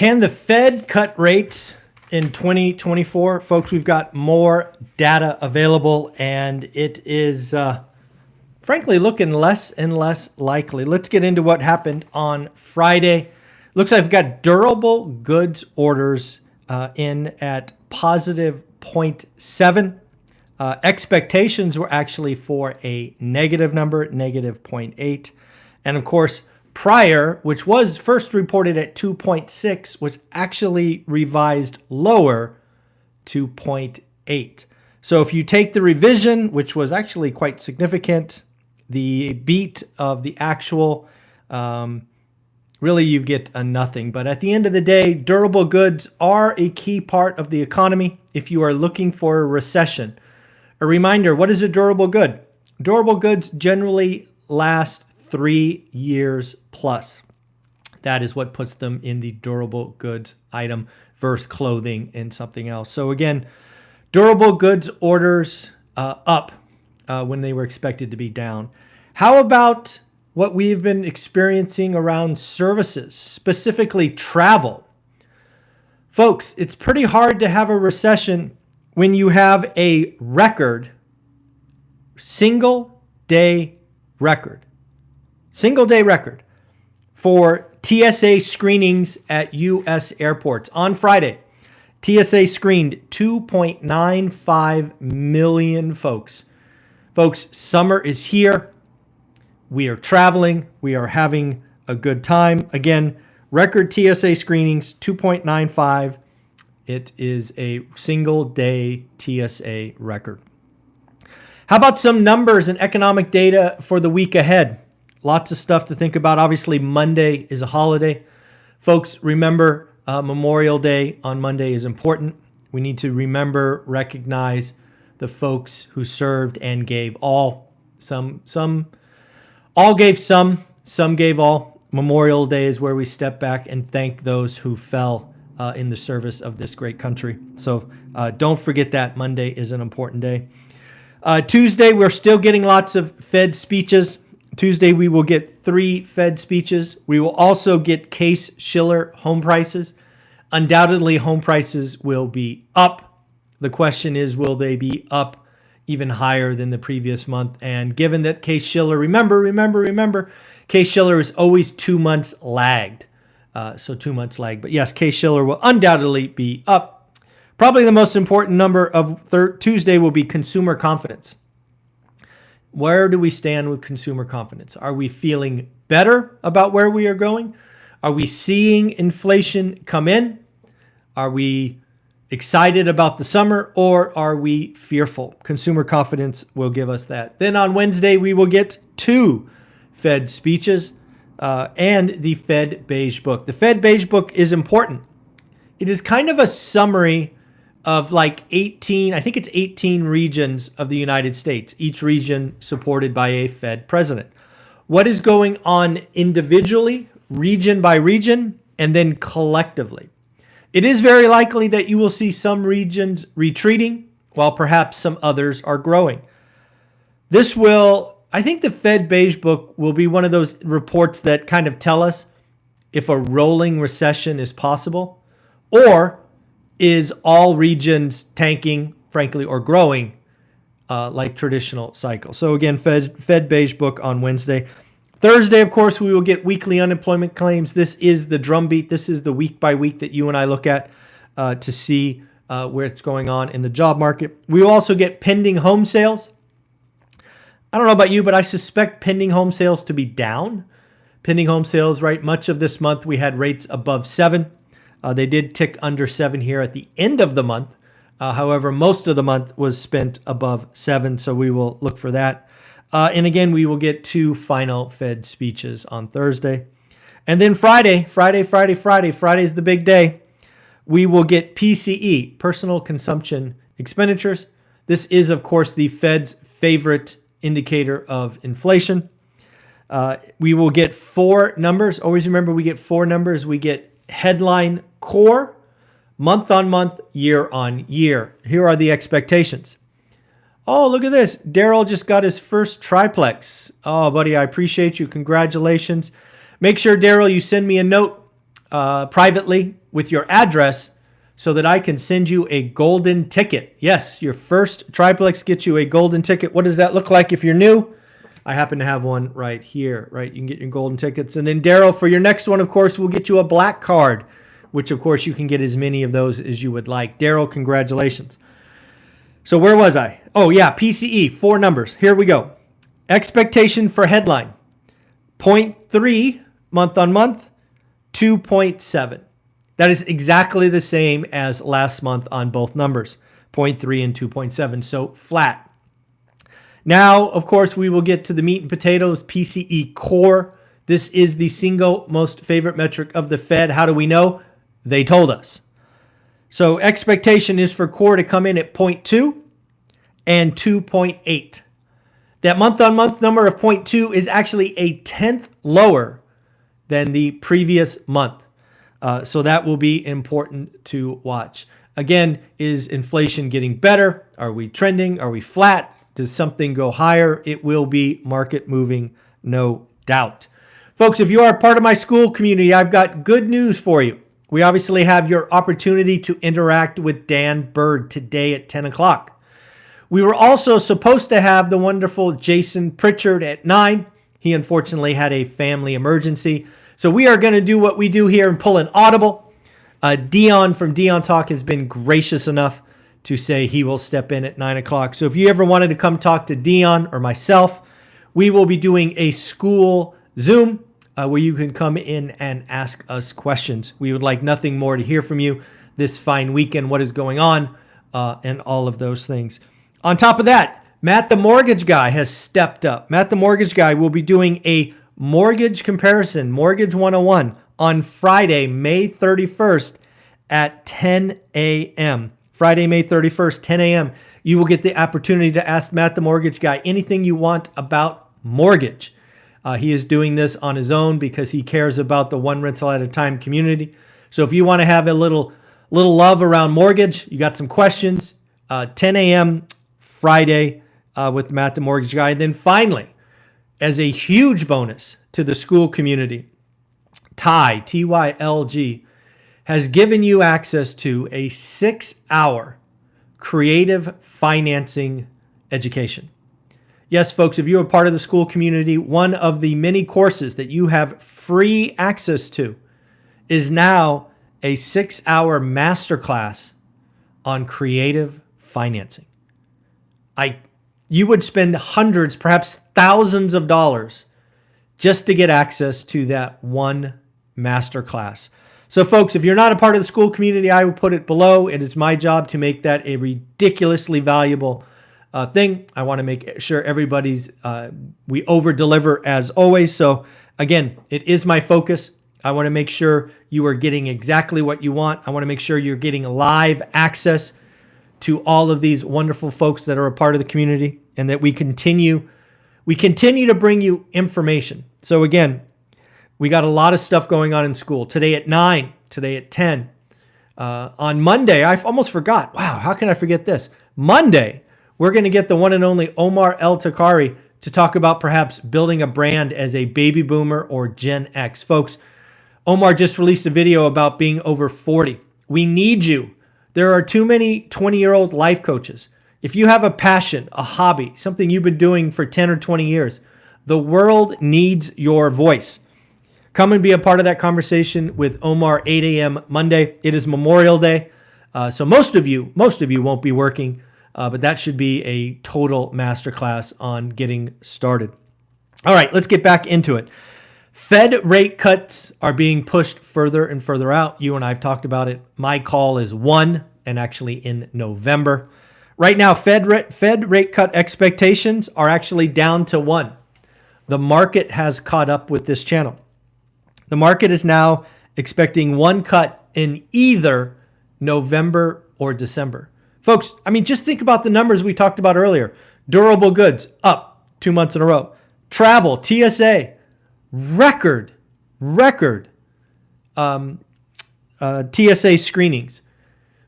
Can the Fed cut rates in 2024? Folks, we've got more data available, and it is frankly looking less and less likely. Let's get into what happened on Friday. Looks like we've got durable goods orders in at positive 0.7. Expectations were actually for a negative number, negative 0.8. And of course, prior, which was first reported at 2.6, was actually revised lower to 0.8. So if you take the revision, which was actually quite significant, the beat of the actual, really you get a nothing. But at the end of the day, durable goods are a key part of the economy if you are looking for a recession. A reminder, what is a durable good? Durable goods generally last 3 years plus. That is what puts them in the durable goods item versus clothing and something else. So again, durable goods orders up when they were expected to be down. How about what we've been experiencing around services, specifically travel? Folks, it's pretty hard to have a recession when you have a record, single day record for TSA screenings at U.S. airports. On Friday, TSA screened 2.95 million folks. Folks, summer is here. We are traveling. We are having a good time. Again, record TSA screenings, 2.95. It is a single day TSA record. How about some numbers and economic data for the week ahead? Lots of stuff to think about. Obviously, Monday is a holiday. Folks, remember Memorial Day on Monday is important. We need to remember, recognize the folks who served and gave all. Some all gave some gave all. Memorial Day is where we step back and thank those who fell in the service of this great country. So don't forget that Monday is an important day. Tuesday, we're still getting lots of Fed speeches. Tuesday, we will get 3 Fed speeches. We will also get Case-Shiller home prices. Undoubtedly, home prices will be up. The question is, will they be up even higher than the previous month? And given that Case-Shiller, remember, Case-Shiller is always 2 months lagged. So 2 months lag. But yes, Case-Shiller will undoubtedly be up. Probably the most important number of Tuesday will be consumer confidence. Where do we stand with consumer confidence? Are we feeling better about where we are going? Are we seeing inflation come in? Are we excited about the summer, or are we fearful? Consumer confidence will give us that. Then on Wednesday, we will get 2 Fed speeches and the Fed Beige Book. The Fed Beige Book is important. It is kind of a summary of like 18, I think it's 18 regions of the United States, each region supported by a Fed president. What is going on individually, region by region, and then collectively? It is very likely that you will see some regions retreating while perhaps some others are growing. I think the Fed Beige Book will be one of those reports that kind of tell us if a rolling recession is possible, or is all regions tanking, frankly, or growing like traditional cycles. So again, Fed Beige Book on Wednesday. Thursday, of course, we will get weekly unemployment claims. This is the drumbeat. This is the week by week that you and I look at to see where it's going on in the job market. We will also get pending home sales. I don't know about you, but I suspect pending home sales to be down. Pending home sales, right? Much of this month we had rates above 7. They did tick under 7 here at the end of the month. However, most of the month was spent above 7, so we will look for that. And again, we will get 2 final Fed speeches on Thursday. And then Friday is the big day. We will get PCE, personal consumption expenditures. This is, of course, the Fed's favorite indicator of inflation. We will get 4 numbers. Always remember, we get 4 numbers. We get headline core, month on month, year on year. Here are the expectations. Oh, look at this. Daryl just got his first triplex. Oh, buddy, I appreciate you. Congratulations. Make sure, Daryl, you send me a note privately with your address so that I can send you a golden ticket. Yes, your first triplex gets you a golden ticket. What does that look like if you're new? I happen to have one right here, right? You can get your golden tickets. And then Daryl, for your next one, of course, we'll get you a black card, which of course you can get as many of those as you would like. Daryl, congratulations. So where was I? Oh yeah, PCE, 4 numbers. Here we go. Expectation for headline, 0.3 month on month, 2.7. That is exactly the same as last month on both numbers, 0.3 and 2.7, so flat. Now, of course, we will get to the meat and potatoes, PCE core. This is the single most favorite metric of the Fed. How do we know? They told us. So expectation is for core to come in at 0.2 and 2.8. That month-on-month number of 0.2 is actually a tenth lower than the previous month. So that will be important to watch. Again, is inflation getting better? Are we trending? Are we flat? Does something go higher? It will be market moving, no doubt. Folks, if you are a part of my school community, I've got good news for you. We obviously have your opportunity to interact with Dan Bird today at 10 o'clock. We were also supposed to have the wonderful Jason Pritchard at 9. He unfortunately had a family emergency. So we are going to do what we do here and pull an audible. Dion from Dion Talk has been gracious enough to say he will step in at 9 o'clock. So if you ever wanted to come talk to Dion or myself, we will be doing a school Zoom where you can come in and ask us questions. We would like nothing more to hear from you this fine weekend, what is going on, and all of those things. On top of that, Matt the Mortgage Guy has stepped up. Matt the Mortgage Guy will be doing a mortgage comparison, Mortgage 101, on Friday, May 31st at 10 a.m. Friday, May 31st, 10 a.m. You will get the opportunity to ask Matt the Mortgage Guy anything you want about mortgage. He is doing this on his own because he cares about the one rental at a time community. So if you want to have a little love around mortgage, you got some questions, 10 a.m. Friday with Matt the Mortgage Guy. And then finally, as a huge bonus to the school community, TYLG, T-Y-L-G, has given you access to a 6-hour creative financing education. Yes, folks, if you're a part of the school community, one of the many courses that you have free access to is now a 6-hour masterclass on creative financing. You would spend hundreds, perhaps thousands of dollars just to get access to that one masterclass. So folks, if you're not a part of the school community, I will put it below. It is my job to make that a ridiculously valuable thing. I want to make sure we over deliver as always. So again, it is my focus. I want to make sure you are getting exactly what you want. I want to make sure you're getting live access to all of these wonderful folks that are a part of the community, and that we continue to bring you information. So again, we got a lot of stuff going on in school. Today at 9, today at 10. On Monday, I almost forgot. Wow, how can I forget this? Monday, we're going to get the one and only Omar El Takari to talk about perhaps building a brand as a baby boomer or Gen X. Folks, Omar just released a video about being over 40. We need you. There are too many 20-year-old life coaches. If you have a passion, a hobby, something you've been doing for 10 or 20 years, the world needs your voice. Come and be a part of that conversation with Omar, 8 a.m. Monday. It is Memorial Day, so most of you won't be working, but that should be a total masterclass on getting started. All right, let's get back into it. Fed rate cuts are being pushed further and further out. You and I have talked about it. My call is 1, and actually in November. Right now, Fed rate cut expectations are actually down to 1. The market has caught up with this channel. The market is now expecting 1 cut in either November or December. Folks, I mean, just think about the numbers we talked about earlier. Durable goods up 2 months in a row. Travel, TSA, record TSA screenings.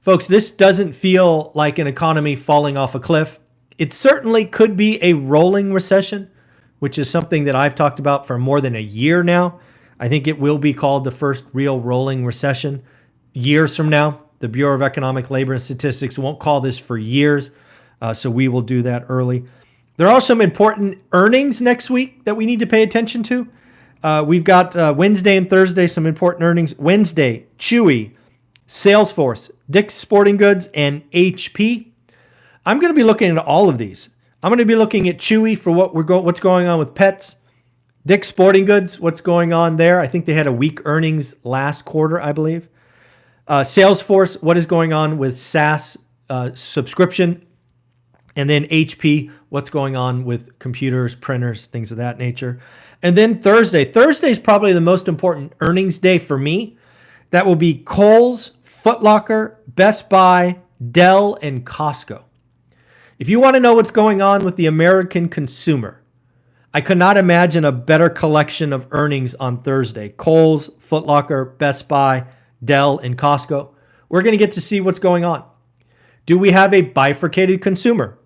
Folks, this doesn't feel like an economy falling off a cliff. It certainly could be a rolling recession, which is something that I've talked about for more than a year now. I think it will be called the first real rolling recession. years from now. The Bureau of Economic Labor and Statistics won't call this for years, so we will do that early. There are some important earnings next week that we need to pay attention to. We've got Wednesday and Thursday, some important earnings. Wednesday, Chewy, Salesforce, Dick's Sporting Goods, and HP. I'm going to be looking at all of these. I'm going to be looking at Chewy for what's going on with pets. Dick's Sporting Goods, what's going on there. I think they had a weak earnings last quarter, I believe. Salesforce, what is going on with SaaS subscription. And then HP, what's going on with computers, printers, things of that nature. And then Thursday. Thursday is probably the most important earnings day for me. That will be Kohl's, Foot Locker, Best Buy, Dell, and Costco. If you want to know what's going on with the American consumer, I could not imagine a better collection of earnings on Thursday. Kohl's, Foot Locker, Best Buy, Dell, and Costco. We're going to get to see what's going on. Do we have a bifurcated consumer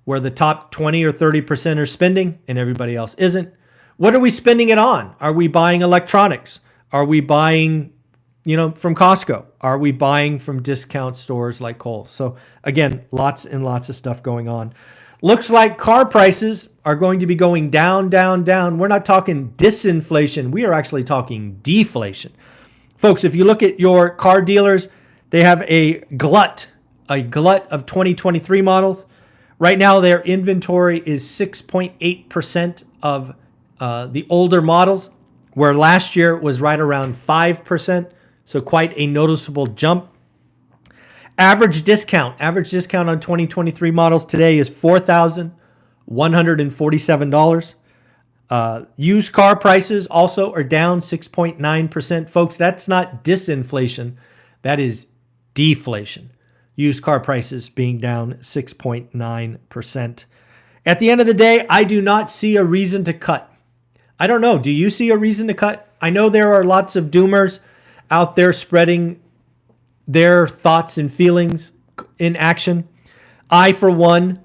where the top 20 or 30% are spending and everybody else isn't? What are we spending it on? Are we buying electronics? Are we buying, from Costco? Are we buying from discount stores like Kohl's? So again, lots and lots of stuff going on. Looks like car prices are going to be going down, down, down. We're not talking disinflation. We are actually talking deflation. Folks, if you look at your car dealers, they have a glut of 2023 models. Right now, their inventory is 6.8% of the older models, where last year it was right around 5%. So quite a noticeable jump. Average discount on 2023 models today is $4,147. Used car prices also are down 6.9%. Folks, that's not disinflation. That is deflation. Used car prices being down 6.9%. At the end of the day, I do not see a reason to cut. I don't know. Do you see a reason to cut? I know there are lots of doomers out there spreading their thoughts and feelings in action. I, for one,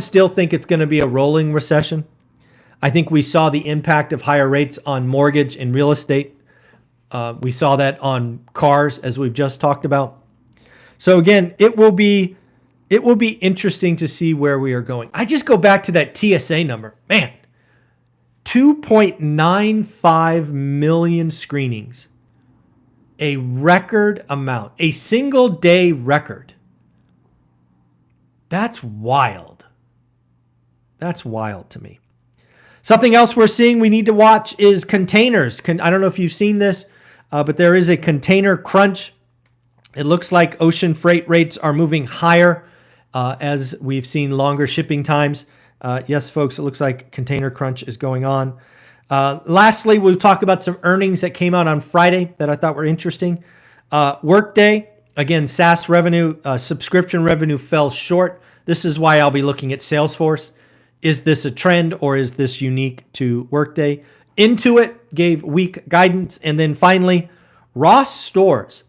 still think it's going to be a rolling recession. I think we saw the impact of higher rates on mortgage and real estate. We saw that on cars, as we've just talked about. So again, it will be interesting to see where we are going. I just go back to that TSA number. Man, 2.95 million screenings. A record amount, a single day record. That's wild. That's wild to me. Something else we're seeing we need to watch is containers. I don't know if you've seen this, but there is a container crunch. It looks like ocean freight rates are moving higher as we've seen longer shipping times. Yes, folks, it looks like container crunch is going on. Lastly, we'll talk about some earnings that came out on Friday that I thought were interesting. Workday, again, SaaS revenue, subscription revenue fell short. This is why I'll be looking at Salesforce. Is this a trend or is this unique to Workday? Intuit gave weak guidance. And then finally, Ross Stores.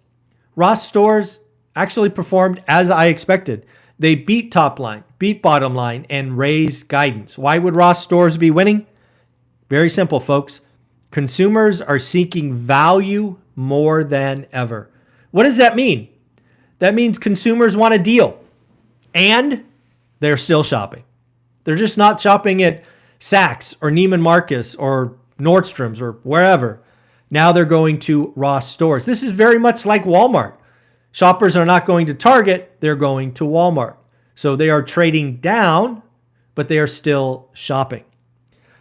Ross Stores actually performed as I expected. They beat top line, beat bottom line, and raised guidance. Why would Ross Stores be winning? Very simple, folks. Consumers are seeking value more than ever. What does that mean? That means consumers want a deal, and they're still shopping. They're just not shopping at Saks or Neiman Marcus or Nordstrom's or wherever. Now they're going to Ross Stores. This is very much like Walmart. Shoppers are not going to Target, they're going to Walmart. So they are trading down, but they are still shopping.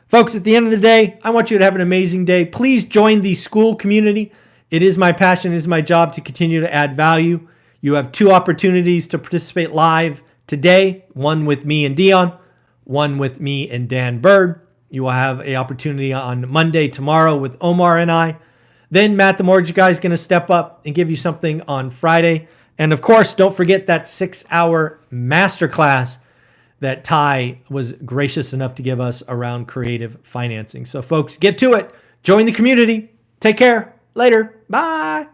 Folks, at the end of the day, I want you to have an amazing day. Please join the school community. It is my passion, it is my job to continue to add value. You have 2 opportunities to participate live today, one with me and Dion, one with me and Dan Bird. You will have an opportunity on Monday, tomorrow with Omar and I. Then Matt, the mortgage guy, is going to step up and give you something on Friday. And of course, don't forget that 6-hour masterclass that Ty was gracious enough to give us around creative financing. So folks, get to it. Join the community. Take care. Later. Bye.